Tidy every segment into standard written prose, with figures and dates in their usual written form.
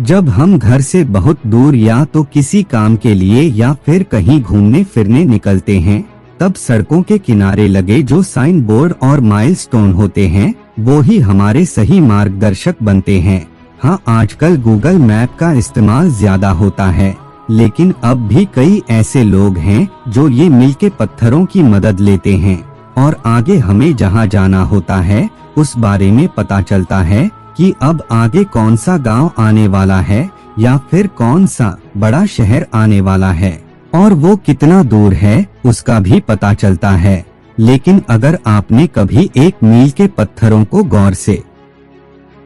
जब हम घर से बहुत दूर या तो किसी काम के लिए या फिर कहीं घूमने फिरने निकलते हैं, तब सड़कों के किनारे लगे जो साइन बोर्ड और माइलस्टोन होते हैं वो ही हमारे सही मार्गदर्शक बनते हैं। हाँ, आजकल गूगल मैप का इस्तेमाल ज्यादा होता है, लेकिन अब भी कई ऐसे लोग हैं जो ये मील के पत्थरों की मदद लेते हैं और आगे हमें जहाँ जाना होता है उस बारे में पता चलता है कि अब आगे कौन सा गांव आने वाला है या फिर कौन सा बड़ा शहर आने वाला है और वो कितना दूर है उसका भी पता चलता है। लेकिन अगर आपने कभी एक मील के पत्थरों को गौर से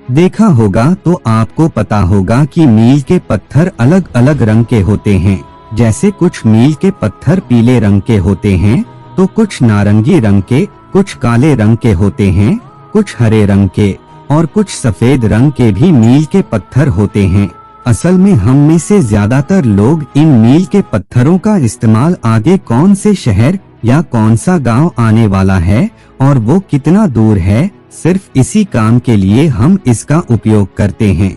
देखा होगा तो आपको पता होगा कि मील के पत्थर अलग अलग रंग के होते हैं। जैसे कुछ मील के पत्थर पीले रंग के होते हैं तो कुछ नारंगी रंग के, कुछ काले रंग के होते हैं, कुछ हरे रंग के और कुछ सफेद रंग के भी मील के पत्थर होते हैं। असल में हम में से ज्यादातर लोग इन मील के पत्थरों का इस्तेमाल आगे कौन से शहर या कौन सा गांव आने वाला है और वो कितना दूर है, सिर्फ इसी काम के लिए हम इसका उपयोग करते हैं।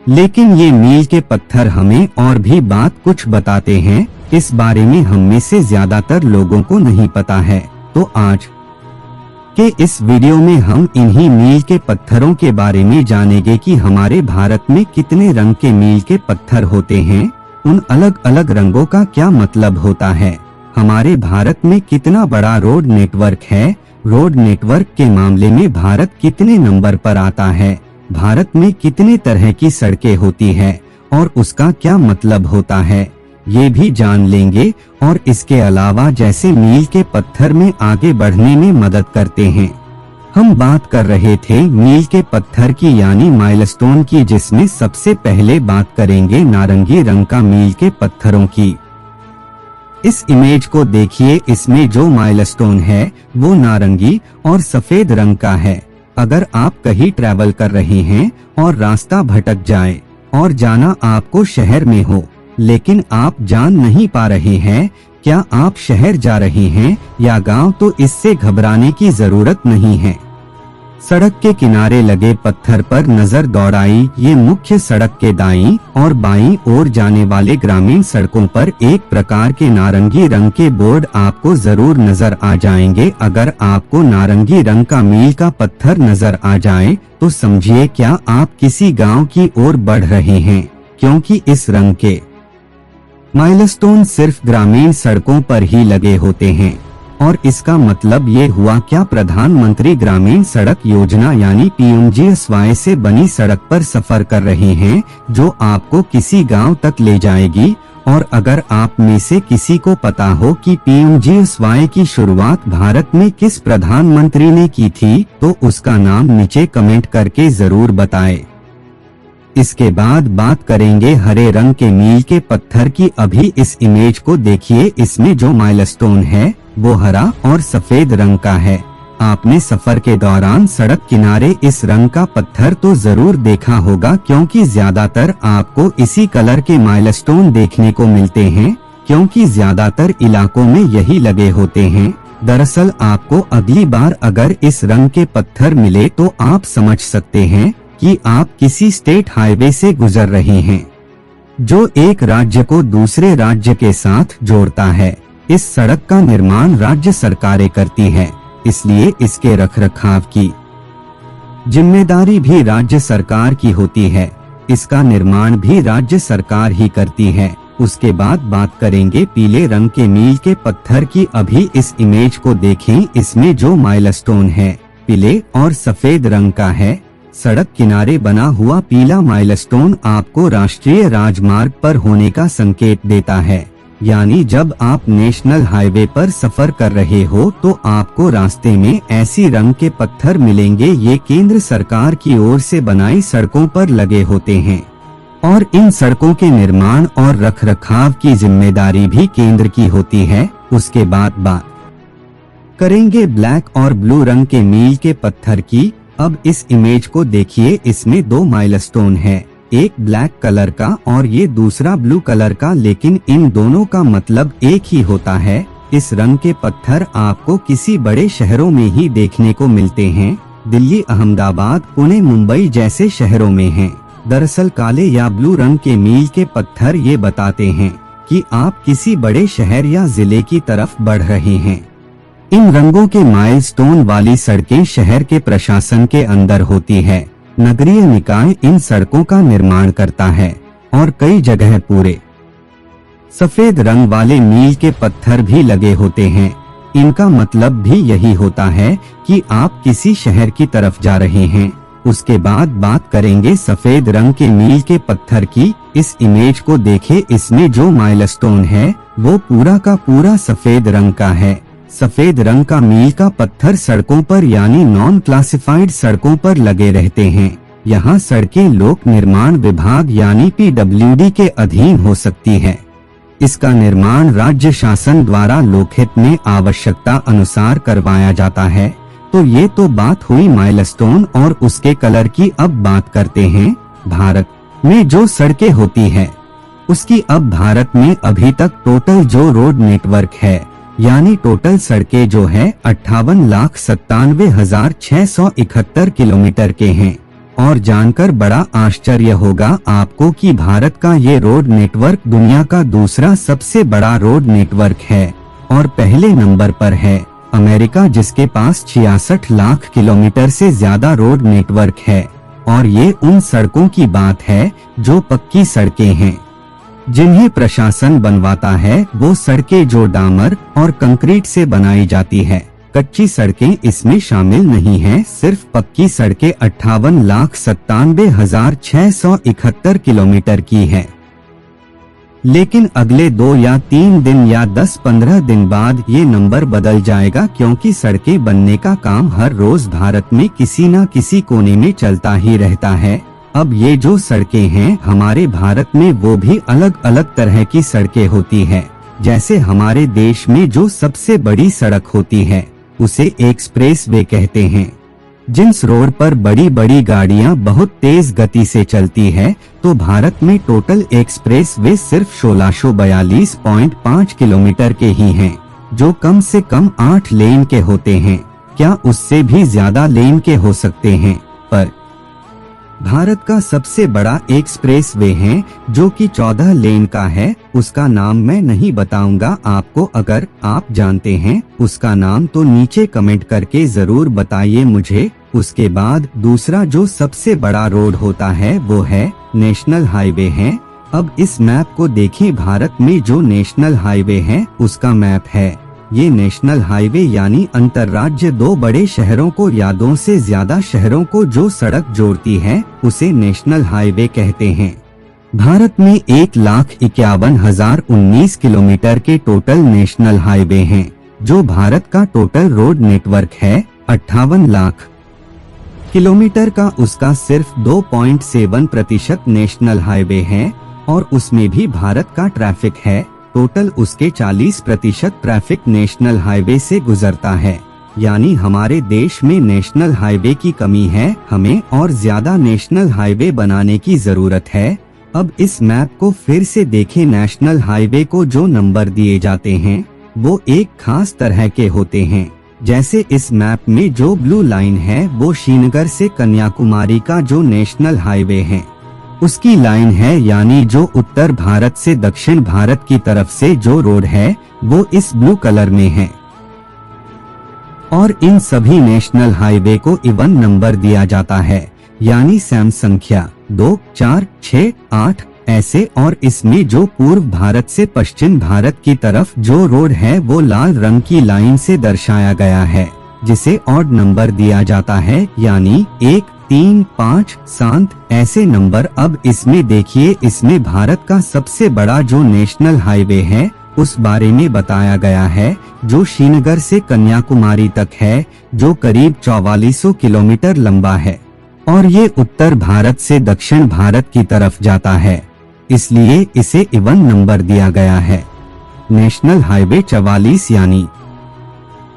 लेकिन ये मील के पत्थर हमें और भी बात कुछ बताते हैं, इस बारे में हम में से ज्यादातर लोगों को नहीं पता है। तो आज के इस वीडियो में हम इन्हीं मील के पत्थरों के बारे में जानेंगे कि हमारे भारत में कितने रंग के मील के पत्थर होते हैं, उन अलग अलग रंगों का क्या मतलब होता है, हमारे भारत में कितना बड़ा रोड नेटवर्क है, रोड नेटवर्क के मामले में भारत कितने नंबर पर आता है, भारत में कितने तरह की सड़कें होती है और उसका क्या मतलब होता है, ये भी जान लेंगे। और इसके अलावा जैसे मील के पत्थर में आगे बढ़ने में मदद करते हैं। हम बात कर रहे थे मील के पत्थर की यानी माइलस्टोन की, जिसमें सबसे पहले बात करेंगे नारंगी रंग का मील के पत्थरों की। इस इमेज को देखिए, इसमें जो माइलस्टोन है वो नारंगी और सफेद रंग का है। अगर आप कहीं ट्रैवल कर रहे हैं और रास्ता भटक जाए और जाना आपको शहर में हो लेकिन आप जान नहीं पा रहे हैं क्या आप शहर जा रहे हैं या गांव, तो इससे घबराने की जरूरत नहीं है। सड़क के किनारे लगे पत्थर पर नजर दौड़ाई, ये मुख्य सड़क के दाईं और बाईं ओर जाने वाले ग्रामीण सड़कों पर एक प्रकार के नारंगी रंग के बोर्ड आपको जरूर नजर आ जाएंगे। अगर आपको नारंगी रंग का मील का पत्थर नजर आ जाए तो समझिए क्या आप किसी गाँव की ओर बढ़ रहे हैं, क्योंकि इस रंग के माइलस्टोन सिर्फ ग्रामीण सड़कों पर ही लगे होते हैं। और इसका मतलब ये हुआ क्या प्रधानमंत्री ग्रामीण सड़क योजना यानी PMGSY से बनी सड़क पर सफर कर रहे हैं जो आपको किसी गांव तक ले जाएगी। और अगर आप में से किसी को पता हो कि PMGSY की शुरुआत भारत में किस प्रधानमंत्री ने की थी तो उसका नाम नीचे कमेंट करके जरूर बताएं। इसके बाद बात करेंगे हरे रंग के मील के पत्थर की। अभी इस इमेज को देखिए, इसमें जो माइलस्टोन है वो हरा और सफेद रंग का है। आपने सफर के दौरान सड़क किनारे इस रंग का पत्थर तो जरूर देखा होगा, क्योंकि ज्यादातर आपको इसी कलर के माइलस्टोन देखने को मिलते हैं, क्योंकि ज्यादातर इलाकों में यही लगे होते हैं। दरअसल आपको अगली बार अगर इस रंग के पत्थर मिले तो आप समझ सकते हैं कि आप किसी स्टेट हाईवे से गुजर रहे हैं जो एक राज्य को दूसरे राज्य के साथ जोड़ता है। इस सड़क का निर्माण राज्य सरकारें करती है, इसलिए इसके रखरखाव की जिम्मेदारी भी राज्य सरकार की होती है। इसका निर्माण भी राज्य सरकार ही करती है। उसके बाद बात करेंगे पीले रंग के मील के पत्थर की। अभी इस इमेज को देखें, इसमें जो माइलस्टोन है पीले और सफेद रंग का है। सड़क किनारे बना हुआ पीला माइलस्टोन आपको राष्ट्रीय राजमार्ग पर होने का संकेत देता है, यानी जब आप नेशनल हाईवे पर सफर कर रहे हो तो आपको रास्ते में ऐसी रंग के पत्थर मिलेंगे। ये केंद्र सरकार की ओर से बनाई सड़कों पर लगे होते हैं और इन सड़कों के निर्माण और रखरखाव की जिम्मेदारी भी केंद्र की होती है। उसके बाद बात करेंगे ब्लैक और ब्लू रंग के मील के पत्थर की। अब इस इमेज को देखिए, इसमें दो माइलस्टोन है, एक ब्लैक कलर का और ये दूसरा ब्लू कलर का, लेकिन इन दोनों का मतलब एक ही होता है। इस रंग के पत्थर आपको किसी बड़े शहरों में ही देखने को मिलते हैं। दिल्ली, अहमदाबाद, पुणे, मुंबई जैसे शहरों में हैं। दरअसल काले या ब्लू रंग के मील के पत्थर ये बताते हैं कि आप किसी बड़े शहर या जिले की तरफ बढ़ रहे हैं। इन रंगों के माइलस्टोन वाली सड़कें शहर के प्रशासन के अंदर होती है। नगरीय निकाय इन सड़कों का निर्माण करता है और कई जगह पूरे सफेद रंग वाले मील के पत्थर भी लगे होते हैं। इनका मतलब भी यही होता है कि आप किसी शहर की तरफ जा रहे हैं। उसके बाद बात करेंगे सफेद रंग के मील के पत्थर की। इस इमेज को देखें, इसमें जो माइलस्टोन है वो पूरा का पूरा सफेद रंग का है। सफेद रंग का मील का पत्थर सड़कों पर यानी नॉन क्लासिफाइड सड़कों पर लगे रहते हैं। यहाँ सड़कें लोक निर्माण विभाग यानी PWD के अधीन हो सकती है। इसका निर्माण राज्य शासन द्वारा लोकहित में आवश्यकता अनुसार करवाया जाता है। तो ये तो बात हुई माइलस्टोन और उसके कलर की। अब बात करते हैं भारत में जो सड़कें होती है उसकी। अब भारत में अभी तक टोटल जो रोड नेटवर्क है यानी टोटल सड़कें जो है 58,97,671 किलोमीटर के हैं। और जानकर बड़ा आश्चर्य होगा आपको कि भारत का ये रोड नेटवर्क दुनिया का दूसरा सबसे बड़ा रोड नेटवर्क है और पहले नंबर पर है अमेरिका, जिसके पास 66 लाख किलोमीटर से ज्यादा रोड नेटवर्क है। और ये उन सड़कों की बात है जो पक्की सड़कें हैं जिन्हें प्रशासन बनवाता है। वो सड़कें जो डामर और कंक्रीट से बनाई जाती है। कच्ची सड़कें इसमें शामिल नहीं हैं। सिर्फ पक्की सड़कें 58,97,671 किलोमीटर की है। लेकिन अगले 2 या 3 दिन या 10-15 दिन बाद ये नंबर बदल जाएगा, क्योंकि सड़कें बनने का काम हर रोज भारत में किसी न किसी कोने में चलता ही रहता है। अब ये जो सड़कें हैं हमारे भारत में वो भी अलग अलग तरह की सड़कें होती है। जैसे हमारे देश में जो सबसे बड़ी सड़क होती है उसे एक्सप्रेस वे कहते हैं। जिस रोड पर बड़ी बड़ी गाड़ियां बहुत तेज गति से चलती है, तो भारत में टोटल एक्सप्रेस वे सिर्फ 1642.5 किलोमीटर के ही हैं, जो कम से कम 8 लेन के होते हैं। क्या उससे भी ज्यादा लेन के हो सकते हैं? पर भारत का सबसे बड़ा एक्सप्रेस वे है जो कि 14 लेन का है। उसका नाम मैं नहीं बताऊंगा आपको। अगर आप जानते हैं उसका नाम तो नीचे कमेंट करके जरूर बताइए मुझे। उसके बाद दूसरा जो सबसे बड़ा रोड होता है वो है नेशनल हाईवे है। अब इस मैप को देखें, भारत में जो नेशनल हाईवे है उसका मैप है। ये नेशनल हाईवे यानी अंतर्राज्य 2 बड़े शहरों को या 2 से ज्यादा शहरों को जो सड़क जोड़ती है उसे नेशनल हाईवे कहते हैं। भारत में 1,51,019 किलोमीटर के टोटल नेशनल हाईवे हैं, जो भारत का टोटल रोड नेटवर्क है। 58 लाख किलोमीटर का उसका सिर्फ 2.7% नेशनल हाईवे है और उसमें भी भारत का ट्रैफिक है। टोटल उसके 40% ट्रैफिक नेशनल हाईवे से गुजरता है। यानी हमारे देश में नेशनल हाईवे की कमी है। हमें और ज्यादा नेशनल हाईवे बनाने की जरूरत है। अब इस मैप को फिर से देखें। नेशनल हाईवे को जो नंबर दिए जाते हैं वो एक खास तरह के होते हैं। जैसे इस मैप में जो ब्लू लाइन है वो श्रीनगर से कन्याकुमारी का जो नेशनल हाईवे है उसकी लाइन है, यानी जो उत्तर भारत से दक्षिण भारत की तरफ से जो रोड है वो इस ब्लू कलर में है। और इन सभी नेशनल हाईवे को इवन नंबर दिया जाता है, यानी सैम संख्या 2, 4, 6, 8 ऐसे। और इसमें जो पूर्व भारत से पश्चिम भारत की तरफ जो रोड है वो लाल रंग की लाइन से दर्शाया गया है, जिसे ऑड नंबर दिया जाता है, यानी 1, 3, 5, 7 ऐसे नंबर। अब इसमें देखिए, इसमें भारत का सबसे बड़ा जो नेशनल हाईवे है उस बारे में बताया गया है, जो श्रीनगर से कन्याकुमारी तक है, जो करीब 4400 किलोमीटर लंबा है और ये उत्तर भारत से दक्षिण भारत की तरफ जाता है, इसलिए इसे इवन नंबर दिया गया है। नेशनल हाईवे 44 यानी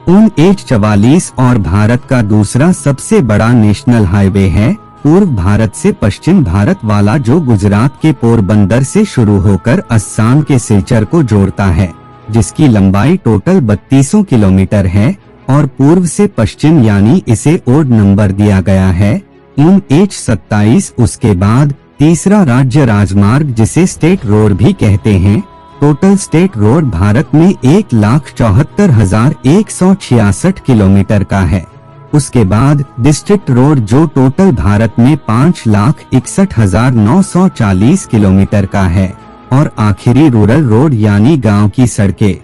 NH-44 और भारत का दूसरा सबसे बड़ा नेशनल हाईवे है पूर्व भारत से पश्चिम भारत वाला, जो गुजरात के पोरबंदर से शुरू होकर असम के सिलचर को जोड़ता है, जिसकी लंबाई टोटल 3200 किलोमीटर है और पूर्व से पश्चिम यानी इसे ओड नंबर दिया गया है NH-27। उसके बाद तीसरा राज्य राजमार्ग जिसे स्टेट रोड भी कहते हैं। टोटल स्टेट रोड भारत में 1,74,166 किलोमीटर का है। उसके बाद डिस्ट्रिक्ट रोड जो टोटल भारत में 5,61,940 किलोमीटर का है। और आखिरी रूरल रोड यानी गांव की सड़कें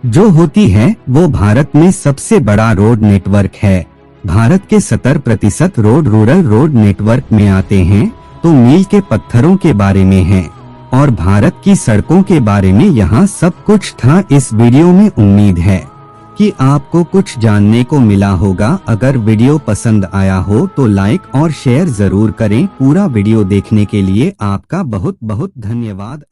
जो होती है वो भारत में सबसे बड़ा रोड नेटवर्क है। भारत के 70% रोड रूरल रोड नेटवर्क में आते हैं। तो मील के पत्थरों के बारे में है और भारत की सड़कों के बारे में यहाँ सब कुछ था। इस वीडियो में उम्मीद है कि आपको कुछ जानने को मिला होगा। अगर वीडियो पसंद आया हो तो लाइक और शेयर जरूर करें। पूरा वीडियो देखने के लिए आपका बहुत बहुत धन्यवाद।